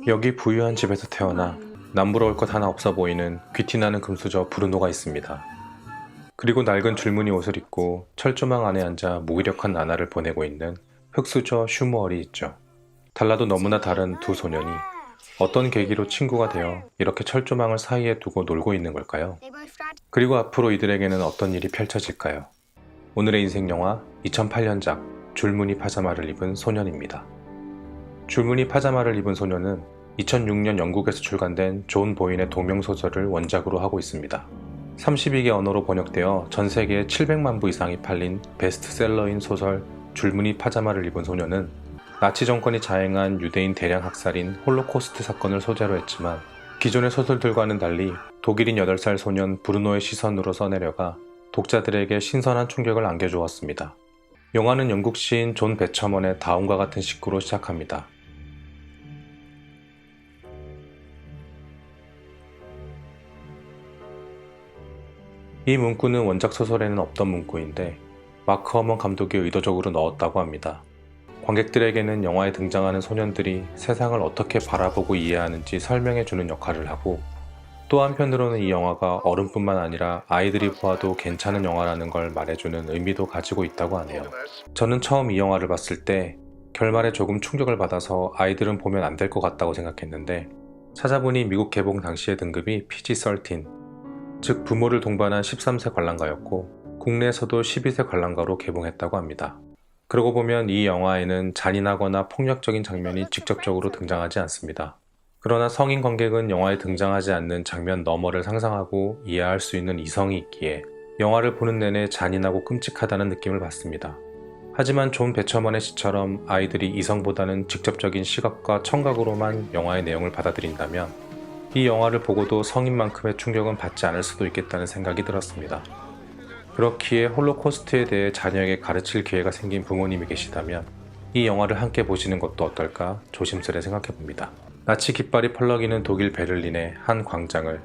여기 부유한 집에서 태어나 남부러울 것 하나 없어 보이는 귀티나는 금수저 브루노가 있습니다. 그리고 낡은 줄무늬 옷을 입고 철조망 안에 앉아 무기력한 나날을 보내고 있는 흑수저 슈머얼이 있죠. 달라도 너무나 다른 두 소년이 어떤 계기로 친구가 되어 이렇게 철조망을 사이에 두고 놀고 있는 걸까요? 그리고 앞으로 이들에게는 어떤 일이 펼쳐질까요? 오늘의 인생 영화 2008년작 줄무늬 파자마를 입은 소년입니다. 줄무늬 파자마를 입은 소년은 2006년 영국에서 출간된 존 보인의 동명소설을 원작으로 하고 있습니다. 32개 언어로 번역되어 전 세계에 700만 부 이상이 팔린 베스트셀러인 소설 줄무늬 파자마를 입은 소년은 나치 정권이 자행한 유대인 대량 학살인 홀로코스트 사건을 소재로 했지만 기존의 소설들과는 달리 독일인 8살 소년 브루노의 시선으로 써내려가 독자들에게 신선한 충격을 안겨주었습니다. 영화는 영국 시인 존 배처먼의 다음과 같은 식구로 시작합니다. 이 문구는 원작 소설에는 없던 문구인데 마크 허먼 감독이 의도적으로 넣었다고 합니다. 관객들에게는 영화에 등장하는 소년들이 세상을 어떻게 바라보고 이해하는지 설명해주는 역할을 하고, 또 한편으로는 이 영화가 어른뿐만 아니라 아이들이 보아도 괜찮은 영화라는 걸 말해주는 의미도 가지고 있다고 하네요. 저는 처음 이 영화를 봤을 때 결말에 조금 충격을 받아서 아이들은 보면 안 될 것 같다고 생각했는데, 찾아보니 미국 개봉 당시의 등급이 PG-13, 즉 부모를 동반한 13세 관람가였고 국내에서도 12세 관람가로 개봉했다고 합니다. 그러고 보면 이 영화에는 잔인하거나 폭력적인 장면이 직접적으로 등장하지 않습니다. 그러나 성인 관객은 영화에 등장하지 않는 장면 너머를 상상하고 이해할 수 있는 이성이 있기에 영화를 보는 내내 잔인하고 끔찍하다는 느낌을 받습니다. 하지만 존 배처먼의 시처럼 아이들이 이성보다는 직접적인 시각과 청각으로만 영화의 내용을 받아들인다면 이 영화를 보고도 성인만큼의 충격은 받지 않을 수도 있겠다는 생각이 들었습니다. 그렇기에 홀로코스트에 대해 자녀에게 가르칠 기회가 생긴 부모님이 계시다면 이 영화를 함께 보시는 것도 어떨까 조심스레 생각해봅니다. 나치 깃발이 펄럭이는 독일 베를린의 한 광장을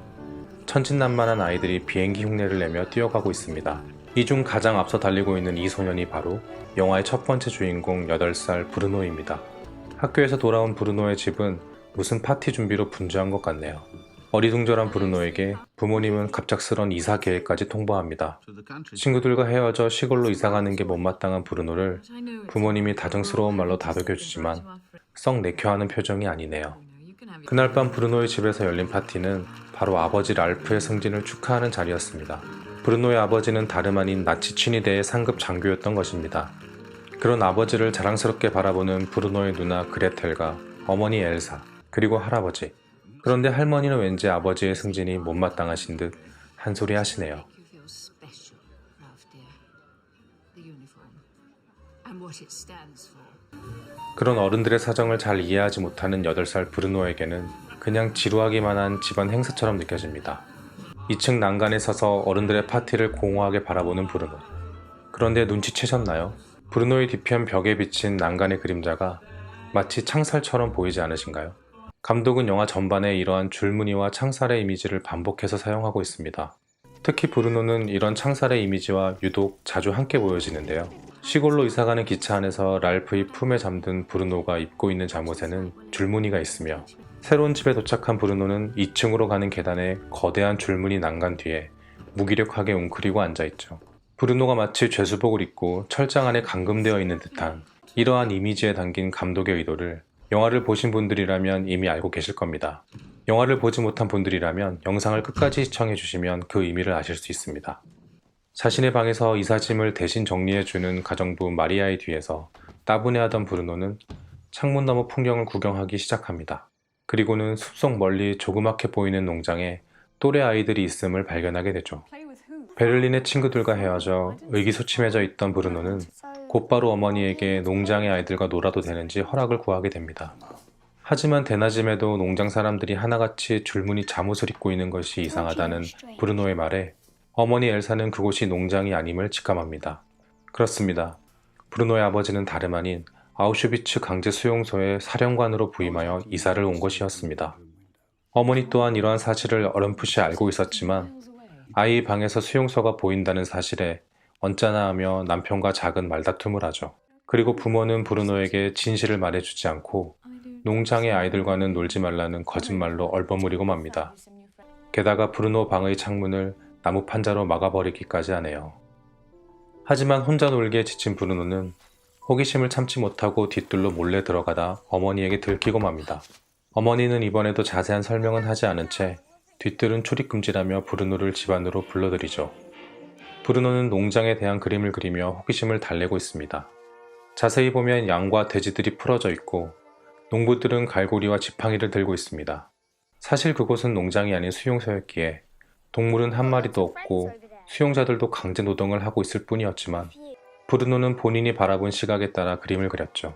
천진난만한 아이들이 비행기 흉내를 내며 뛰어가고 있습니다. 이 중 가장 앞서 달리고 있는 이 소년이 바로 영화의 첫 번째 주인공 8살 브루노입니다. 학교에서 돌아온 브루노의 집은 무슨 파티 준비로 분주한 것 같네요. 어리둥절한 브루노에게 부모님은 갑작스런 이사 계획까지 통보합니다. 친구들과 헤어져 시골로 이사가는 게 못마땅한 브루노를 부모님이 다정스러운 말로 다독여주지만 썩 내켜하는 표정이 아니네요. 그날 밤 브루노의 집에서 열린 파티는 바로 아버지 랄프의 승진을 축하하는 자리였습니다. 브루노의 아버지는 다름 아닌 나치 친위대의 상급 장교였던 것입니다. 그런 아버지를 자랑스럽게 바라보는 브루노의 누나 그레텔과 어머니 엘사, 그리고 할아버지. 그런데 할머니는 왠지 아버지의 승진이 못마땅하신 듯 한소리 하시네요. 그런 어른들의 사정을 잘 이해하지 못하는 8살 브루노에게는 그냥 지루하기만 한 집안 행사처럼 느껴집니다. 2층 난간에 서서 어른들의 파티를 공허하게 바라보는 브루노. 그런데 눈치채셨나요? 브루노의 뒤편 벽에 비친 난간의 그림자가 마치 창살처럼 보이지 않으신가요? 감독은 영화 전반에 이러한 줄무늬와 창살의 이미지를 반복해서 사용하고 있습니다. 특히 브루노는 이런 창살의 이미지와 유독 자주 함께 보여지는데요. 시골로 이사가는 기차 안에서 랄프의 품에 잠든 브루노가 입고 있는 잠옷에는 줄무늬가 있으며, 새로운 집에 도착한 브루노는 2층으로 가는 계단에 거대한 줄무늬 난간 뒤에 무기력하게 웅크리고 앉아있죠. 브루노가 마치 죄수복을 입고 철장 안에 감금되어 있는 듯한 이러한 이미지에 담긴 감독의 의도를 영화를 보신 분들이라면 이미 알고 계실 겁니다. 영화를 보지 못한 분들이라면 영상을 끝까지 시청해 주시면 그 의미를 아실 수 있습니다. 자신의 방에서 이삿짐을 대신 정리해주는 가정부 마리아의 뒤에서 따분해하던 브루노는 창문 너머 풍경을 구경하기 시작합니다. 그리고는 숲속 멀리 조그맣게 보이는 농장에 또래 아이들이 있음을 발견하게 되죠. 베를린의 친구들과 헤어져 의기소침해져 있던 브루노는 곧바로 어머니에게 농장의 아이들과 놀아도 되는지 허락을 구하게 됩니다. 하지만 대낮임에도 농장 사람들이 하나같이 줄무늬 잠옷을 입고 있는 것이 이상하다는 브루노의 말에 어머니 엘사는 그곳이 농장이 아님을 직감합니다. 그렇습니다. 브루노의 아버지는 다름 아닌 아우슈비츠 강제 수용소의 사령관으로 부임하여 이사를 온 것이었습니다. 어머니 또한 이러한 사실을 어렴풋이 알고 있었지만 아이 방에서 수용소가 보인다는 사실에 언짢아 하며 남편과 작은 말다툼을 하죠. 그리고 부모는 브루노에게 진실을 말해주지 않고 농장의 아이들과는 놀지 말라는 거짓말로 얼버무리고 맙니다. 게다가 브루노 방의 창문을 나무 판자로 막아버리기까지 하네요. 하지만 혼자 놀기에 지친 브루노는 호기심을 참지 못하고 뒷뜰로 몰래 들어가다 어머니에게 들키고 맙니다. 어머니는 이번에도 자세한 설명은 하지 않은 채 뒷뜰은 출입금지라며 브루노를 집 안으로 불러들이죠. 브루노는 농장에 대한 그림을 그리며 호기심을 달래고 있습니다. 자세히 보면 양과 돼지들이 풀어져 있고 농부들은 갈고리와 지팡이를 들고 있습니다. 사실 그곳은 농장이 아닌 수용소였기에 동물은 한 마리도 없고 수용자들도 강제 노동을 하고 있을 뿐이었지만 브루노는 본인이 바라본 시각에 따라 그림을 그렸죠.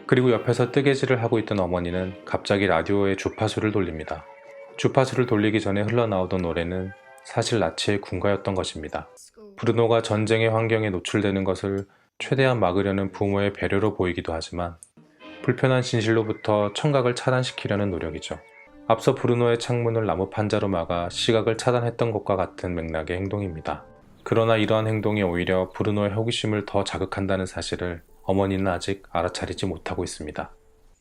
그리고 옆에서 뜨개질을 하고 있던 어머니는 갑자기 라디오에 주파수를 돌립니다. 주파수를 돌리기 전에 흘러나오던 노래는 사실 나치의 군가였던 것입니다. 브루노가 전쟁의 환경에 노출되는 것을 최대한 막으려는 부모의 배려로 보이기도 하지만 불편한 진실로부터 청각을 차단시키려는 노력이죠. 앞서 브루노의 창문을 나무 판자로 막아 시각을 차단했던 것과 같은 맥락의 행동입니다. 그러나 이러한 행동이 오히려 브루노의 호기심을 더 자극한다는 사실을 어머니는 아직 알아차리지 못하고 있습니다.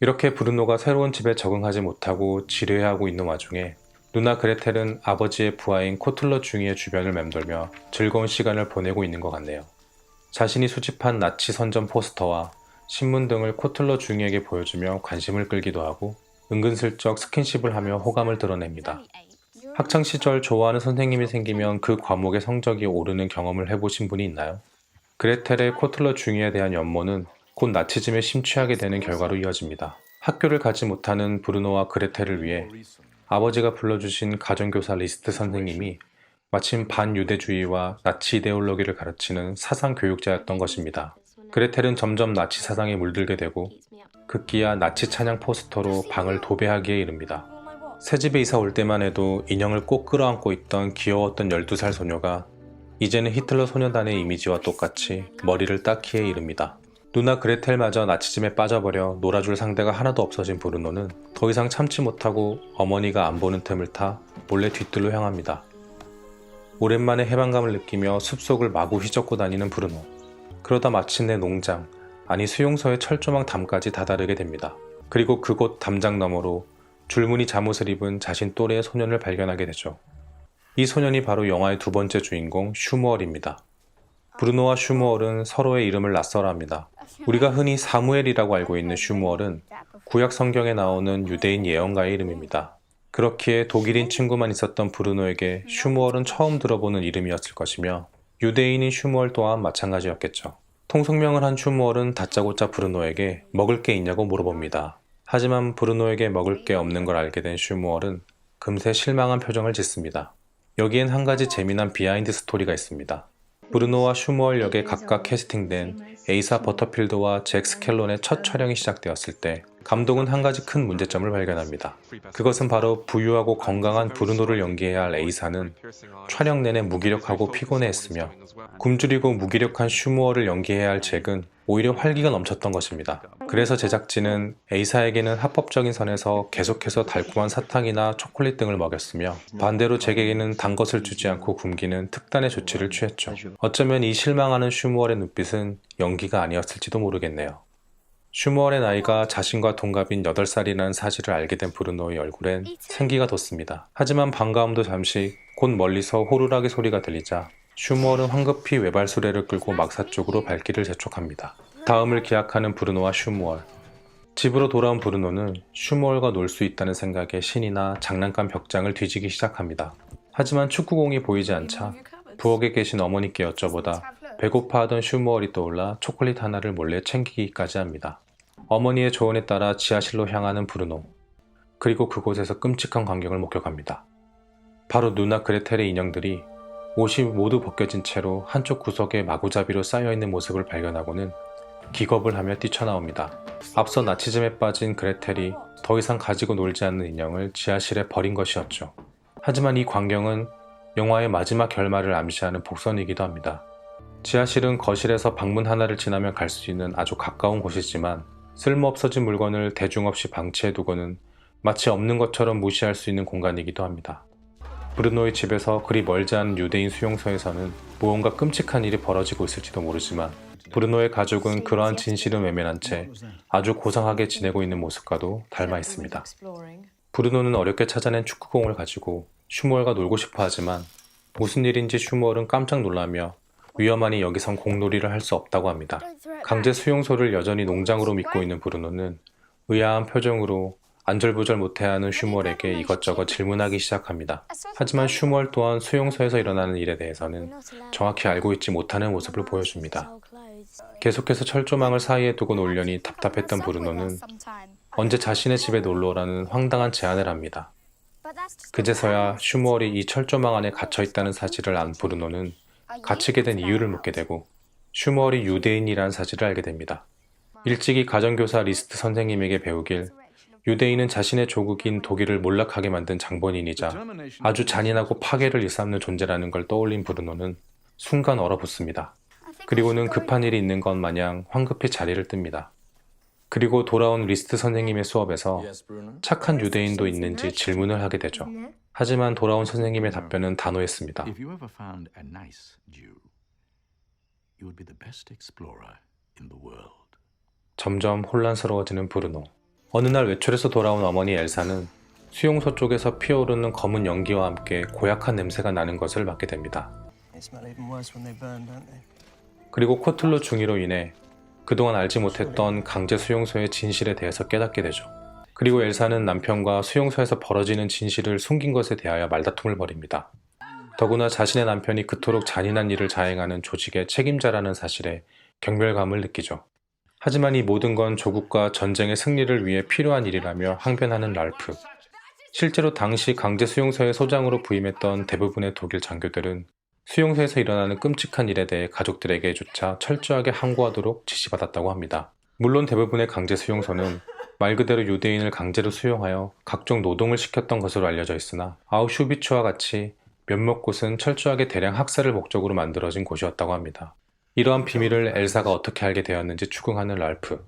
이렇게 브루노가 새로운 집에 적응하지 못하고 지뢰하고 있는 와중에 누나 그레텔은 아버지의 부하인 코틀러 중이의 주변을 맴돌며 즐거운 시간을 보내고 있는 것 같네요. 자신이 수집한 나치 선전 포스터와 신문 등을 코틀러 중이에게 보여주며 관심을 끌기도 하고 은근슬쩍 스킨십을 하며 호감을 드러냅니다. 학창시절 좋아하는 선생님이 생기면 그 과목의 성적이 오르는 경험을 해보신 분이 있나요? 그레텔의 코틀러 중이에 대한 연모는 곧 나치즘에 심취하게 되는 결과로 이어집니다. 학교를 가지 못하는 브루노와 그레텔을 위해 아버지가 불러주신 가정교사 리스트 선생님이 마침 반유대주의와 나치 이데올로기를 가르치는 사상교육자였던 것입니다. 그레텔은 점점 나치 사상에 물들게 되고 급기야 나치 찬양 포스터로 방을 도배하기에 이릅니다. 새집에 이사 올 때만 해도 인형을 꼭 끌어안고 있던 귀여웠던 12살 소녀가 이제는 히틀러 소녀단의 이미지와 똑같이 머리를 따기에 이릅니다. 누나 그레텔마저 나치즘에 빠져버려 놀아줄 상대가 하나도 없어진 브루노는 더 이상 참지 못하고 어머니가 안 보는 틈을 타 몰래 뒷뜰로 향합니다. 오랜만에 해방감을 느끼며 숲속을 마구 휘젓고 다니는 브루노. 그러다 마침내 농장, 아니 수용소의 철조망 담까지 다다르게 됩니다. 그리고 그곳 담장 너머로 줄무늬 잠옷을 입은 자신 또래의 소년을 발견하게 되죠. 이 소년이 바로 영화의 두 번째 주인공 슈무얼입니다. 브루노와 슈무얼은 서로의 이름을 낯설어합니다. 우리가 흔히 사무엘이라고 알고 있는 슈무얼은 구약 성경에 나오는 유대인 예언가의 이름입니다. 그렇기에 독일인 친구만 있었던 브루노에게 슈무얼은 처음 들어보는 이름이었을 것이며 유대인인 슈무얼 또한 마찬가지였겠죠. 통성명을 한 슈무얼은 다짜고짜 브루노에게 먹을 게 있냐고 물어봅니다. 하지만 브루노에게 먹을 게 없는 걸 알게 된 슈무얼은 금세 실망한 표정을 짓습니다. 여기엔 한 가지 재미난 비하인드 스토리가 있습니다. 브루노와 슈무얼 역에 각각 캐스팅된 에이사 버터필드와 잭 스켈론의 첫 촬영이 시작되었을 때 감독은 한 가지 큰 문제점을 발견합니다. 그것은 바로 부유하고 건강한 브루노를 연기해야 할 에이사는 촬영 내내 무기력하고 피곤해했으며 굶주리고 무기력한 슈무얼을 연기해야 할 잭은 오히려 활기가 넘쳤던 것입니다. 그래서 제작진은 에이사에게는 합법적인 선에서 계속해서 달콤한 사탕이나 초콜릿 등을 먹였으며 반대로 잭에게는 단 것을 주지 않고 굶기는 특단의 조치를 취했죠. 어쩌면 이 실망하는 슈무얼의 눈빛은 연기가 아니었을지도 모르겠네요. 슈무얼의 나이가 자신과 동갑인 8살이라는 사실을 알게 된 브루노의 얼굴엔 생기가 돋습니다. 하지만 반가움도 잠시 곧 멀리서 호루라기 소리가 들리자 슈무얼은 황급히 외발 수레를 끌고 막사 쪽으로 발길을 재촉합니다. 다음을 기약하는 브루노와 슈무얼. 집으로 돌아온 브루노는 슈무얼과 놀 수 있다는 생각에 신이나 장난감 벽장을 뒤지기 시작합니다. 하지만 축구공이 보이지 않자 부엌에 계신 어머니께 여쭤보다 배고파하던 슈무얼이 떠올라 초콜릿 하나를 몰래 챙기기까지 합니다. 어머니의 조언에 따라 지하실로 향하는 브루노. 그리고 그곳에서 끔찍한 광경을 목격합니다. 바로 누나 그레텔의 인형들이 옷이 모두 벗겨진 채로 한쪽 구석에 마구잡이로 쌓여있는 모습을 발견하고는 기겁을 하며 뛰쳐나옵니다. 앞서 나치즘에 빠진 그레텔이 더 이상 가지고 놀지 않는 인형을 지하실에 버린 것이었죠. 하지만 이 광경은 영화의 마지막 결말을 암시하는 복선이기도 합니다. 지하실은 거실에서 방문 하나를 지나면 갈 수 있는 아주 가까운 곳이지만 쓸모없어진 물건을 대중 없이 방치해두고는 마치 없는 것처럼 무시할 수 있는 공간이기도 합니다. 브루노의 집에서 그리 멀지 않은 유대인 수용소에서는 무언가 끔찍한 일이 벌어지고 있을지도 모르지만 브루노의 가족은 그러한 진실은 외면한 채 아주 고상하게 지내고 있는 모습과도 닮아 있습니다. 브루노는 어렵게 찾아낸 축구공을 가지고 슈무얼과 놀고 싶어 하지만 무슨 일인지 슈무얼은 깜짝 놀라며 위험하니 여기선 공놀이를 할 수 없다고 합니다. 강제 수용소를 여전히 농장으로 믿고 있는 브루노는 의아한 표정으로 안절부절 못해야 하는 슈무얼에게 이것저것 질문하기 시작합니다. 하지만 슈무얼 또한 수용소에서 일어나는 일에 대해서는 정확히 알고 있지 못하는 모습을 보여줍니다. 계속해서 철조망을 사이에 두고 놀려니 답답했던 브루노는 언제 자신의 집에 놀러오라는 황당한 제안을 합니다. 그제서야 슈무얼이 이 철조망 안에 갇혀 있다는 사실을 안 브루노는 갇히게 된 이유를 묻게 되고 슈무얼이 유대인이라는 사실을 알게 됩니다. 일찍이 가정교사 리스트 선생님에게 배우길 유대인은 자신의 조국인 독일을 몰락하게 만든 장본인이자 아주 잔인하고 파괴를 일삼는 존재라는 걸 떠올린 브루노는 순간 얼어붙습니다. 그리고는 급한 일이 있는 것 마냥 황급히 자리를 뜹니다. 그리고 돌아온 리스트 선생님의 수업에서 착한 유대인도 있는지 질문을 하게 되죠. 하지만 돌아온 선생님의 답변은 단호했습니다. 점점 혼란스러워지는 브루노. 어느 날 외출해서 돌아온 어머니 엘사는 수용소 쪽에서 피어오르는 검은 연기와 함께 고약한 냄새가 나는 것을 맡게 됩니다. 그리고 코틀로 중이로 인해 그동안 알지 못했던 강제 수용소의 진실에 대해서 깨닫게 되죠. 그리고 엘사는 남편과 수용소에서 벌어지는 진실을 숨긴 것에 대하여 말다툼을 벌입니다. 더구나 자신의 남편이 그토록 잔인한 일을 자행하는 조직의 책임자라는 사실에 경멸감을 느끼죠. 하지만 이 모든 건 조국과 전쟁의 승리를 위해 필요한 일이라며 항변하는 랄프. 실제로 당시 강제 수용소의 소장으로 부임했던 대부분의 독일 장교들은 수용소에서 일어나는 끔찍한 일에 대해 가족들에게조차 철저하게 항고하도록 지시받았다고 합니다. 물론 대부분의 강제 수용소는 말 그대로 유대인을 강제로 수용하여 각종 노동을 시켰던 것으로 알려져 있으나 아우슈비츠와 같이 몇몇 곳은 철저하게 대량 학살을 목적으로 만들어진 곳이었다고 합니다. 이러한 비밀을 엘사가 어떻게 알게 되었는지 추궁하는 랄프.